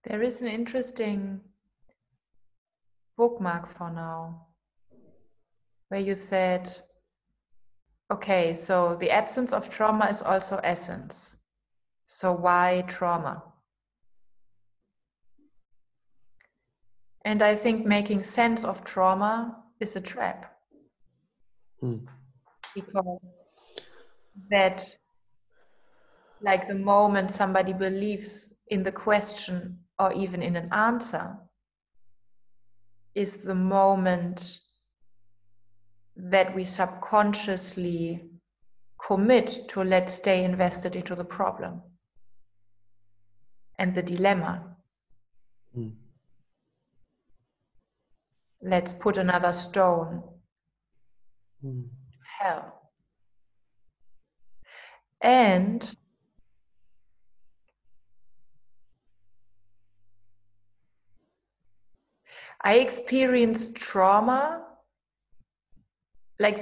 There is an interesting bookmark for now, where you said, okay, so the absence of trauma is also essence. So why trauma? And I think making sense of trauma is a trap. Because that, like the moment somebody believes in the question or even in an answer, is the moment that we subconsciously commit to let's stay invested into the problem and the dilemma. Let's put another stone. Hell. And I experienced trauma, like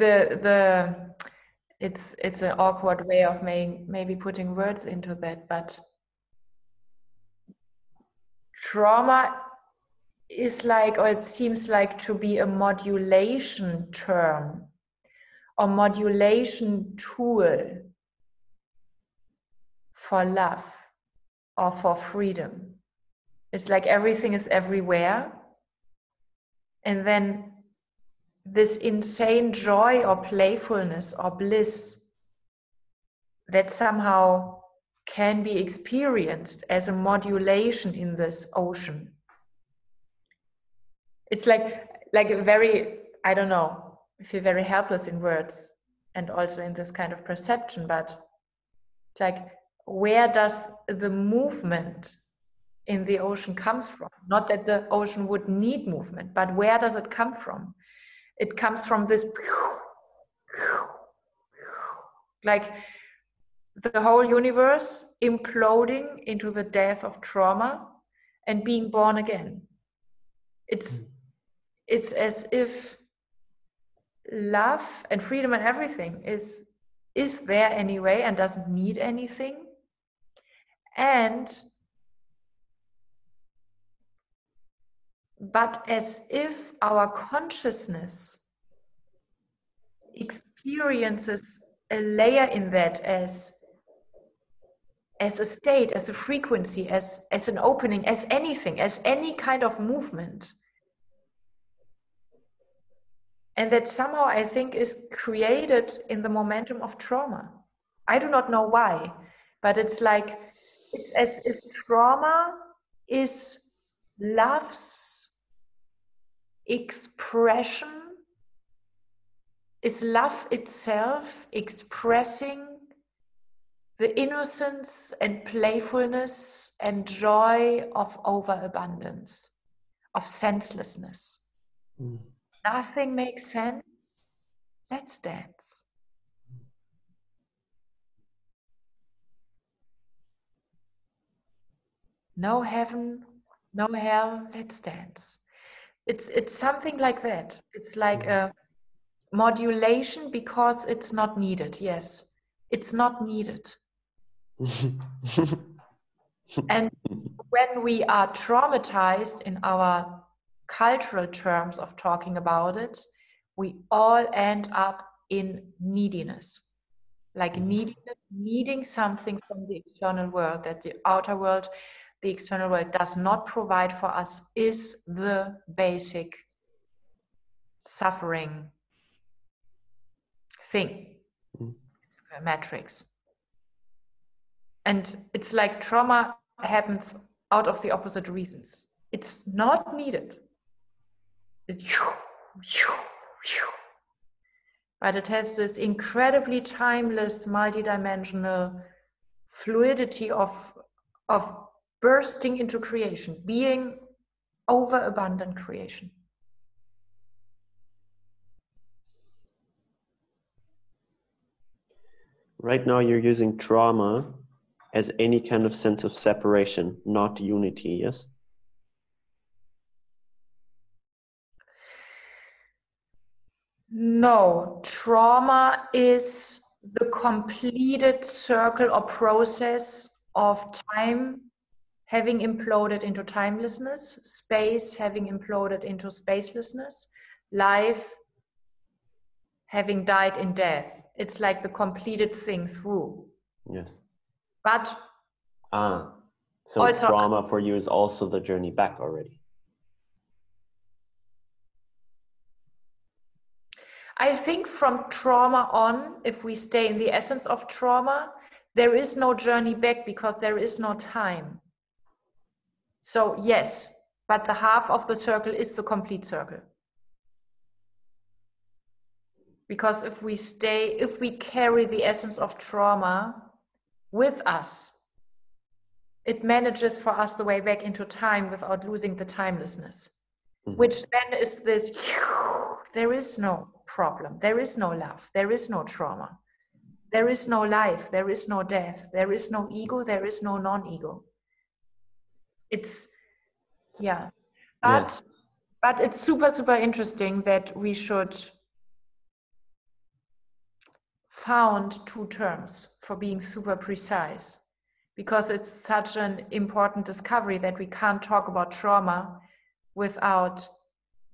it's an awkward way of maybe putting words into that, but trauma is like, or it seems like to be a modulation term or modulation tool for love or for freedom. It's like everything is everywhere. And then this insane joy or playfulness or bliss that somehow can be experienced as a modulation in this ocean. It's like a very, I don't know, I feel very helpless in words and also in this kind of perception, but it's like, where does the movement in the ocean comes from? Not that the ocean would need movement, but where does it come from? It comes from this, like the whole universe imploding into the death of trauma and being born again. It's as if love and freedom and everything is there anyway and doesn't need anything. But as if our consciousness experiences a layer in that as a state, as a frequency, as an opening, as anything, as any kind of movement. And that somehow I think is created in the momentum of trauma. I do not know why, but it's like, it's as if trauma is love's expression, is love itself expressing the innocence and playfulness and joy of overabundance, of senselessness. Nothing makes sense. Let's dance. No heaven, no hell, let's dance. It's something like that. It's like a modulation because it's not needed. Yes, it's not needed. And when we are traumatized in our cultural terms of talking about it, we all end up in neediness. Like needing something from the external world, that the outer world, the external world does not provide for us, is the basic suffering thing, matrix. And it's like trauma happens out of the opposite reasons. It's not needed. But it has this incredibly timeless, multidimensional fluidity of bursting into creation, being overabundant creation. Right now you're using trauma as any kind of sense of separation, not unity, yes? No, trauma is the completed circle or process of time having imploded into timelessness, space having imploded into spacelessness, life having died in death. It's like the completed thing through. Yes. But so also, trauma for you is also the journey back already. I think from trauma on, if we stay in the essence of trauma, there is no journey back because there is no time. So yes, but the half of the circle is the complete circle. Because if we carry the essence of trauma with us, it manages for us the way back into time without losing the timelessness, which then is this, there is no problem, there is no love, there is no trauma, there is no life, there is no death, there is no ego, there is no non-ego. It's, yeah. But it's super, super interesting that we should found two terms for being super precise, because it's such an important discovery that we can't talk about trauma without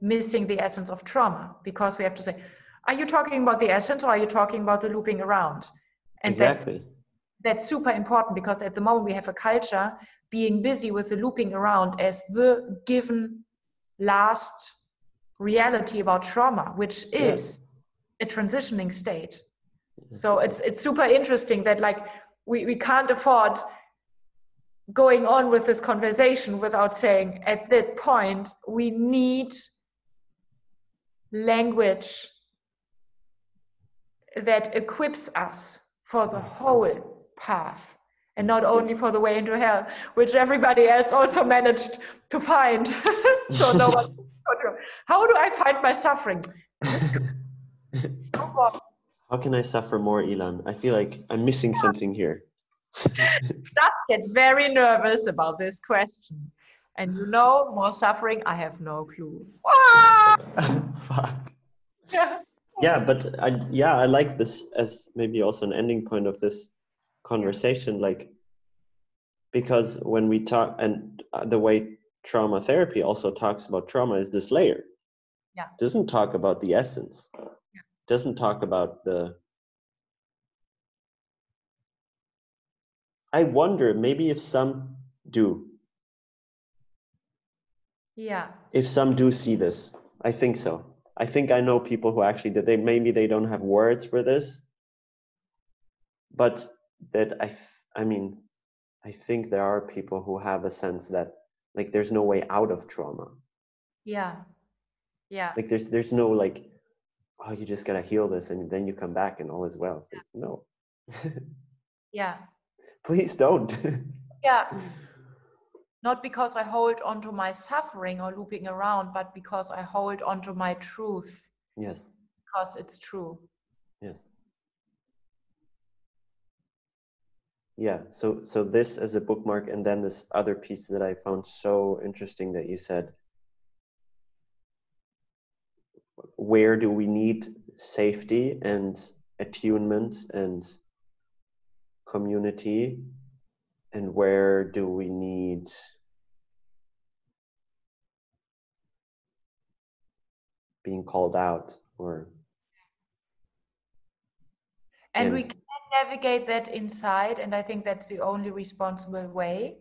missing the essence of trauma, because we have to say, are you talking about the essence or are you talking about the looping around? And exactly. That's super important, because at the moment we have a culture being busy with the looping around as the given last reality about trauma, which is a transitioning state. So it's super interesting that like we can't afford going on with this conversation without saying at that point we need language that equips us for the whole path and not only for the way into hell, which everybody else also managed to find. So no one, how do I find my suffering? How can I suffer more, Ilan? I feel like I'm missing something here. Just get very nervous about this question. And you know, more suffering, I have no clue. Fuck. Yeah. Yeah, but I like this as maybe also an ending point of this conversation, like, because when we talk, and the way trauma therapy also talks about trauma is this layer. Yeah. Doesn't talk about the essence. Yeah. Doesn't talk about the. I wonder maybe if some do. Yeah. If some do see this, I think so. I think I know people who actually did. Maybe they don't have words for this, but that I mean, I think there are people who have a sense that like there's no way out of trauma. Yeah. Yeah. Like there's no like, oh, you just gotta heal this and then you come back and all is well. It's like, no. Yeah. Please don't. Yeah. Not because I hold on to my suffering or looping around, but because I hold on to my truth. Yes. Because it's true. Yes. Yeah. So this as a bookmark, and then this other piece that I found so interesting that you said, where do we need safety and attunement and community, and where do we need being called out, or And we can navigate that inside, and I think that's the only responsible way.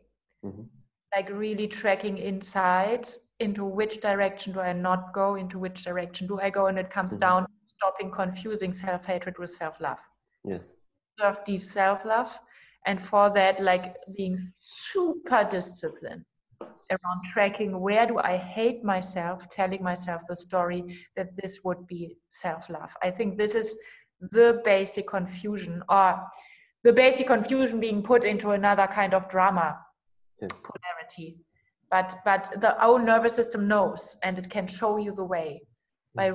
Like really tracking inside into which direction do I not go, into which direction do I go, and it comes down to stopping confusing self-hatred with self-love. Yes. Serve deep self-love, and for that, like being super disciplined around tracking where do I hate myself, telling myself the story that this would be self-love. I think this is the basic confusion, or the basic confusion being put into another kind of drama polarity. But the own nervous system knows, and it can show you the way by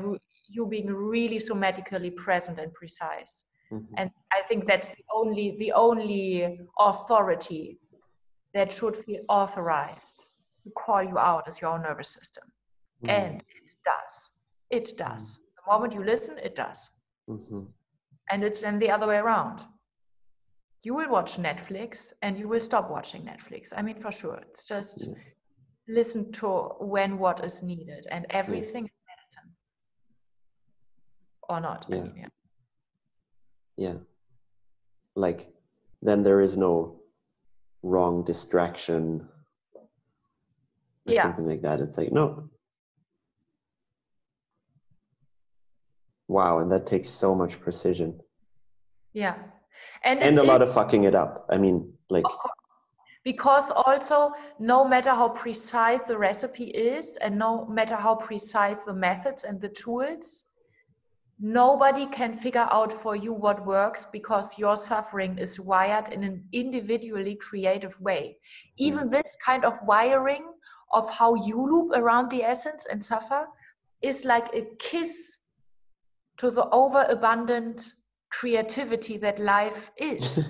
you being really somatically present and precise. And I think that's the only authority that should feel authorized to call you out as your own nervous system. And it does. It does. The moment you listen, it does. And it's then the other way around. you will watch Netflix and you will stop watching Netflix. I mean, for sure. It's just Yes. listen to when what is needed, and everything Yes. is medicine. Or not. Yeah. I mean, yeah. Yeah. Like, then there is no wrong distraction or Yeah. something like that. It's like, no. Wow, and that takes so much precision. Yeah. And And it a is, lot of fucking it up. I mean, like, of course, because also no matter how precise the recipe is and no matter how precise the methods and the tools, nobody can figure out for you what works because your suffering is wired in an individually creative way. Even this kind of wiring of how you loop around the essence and suffer is like a kiss to the overabundant creativity that life is.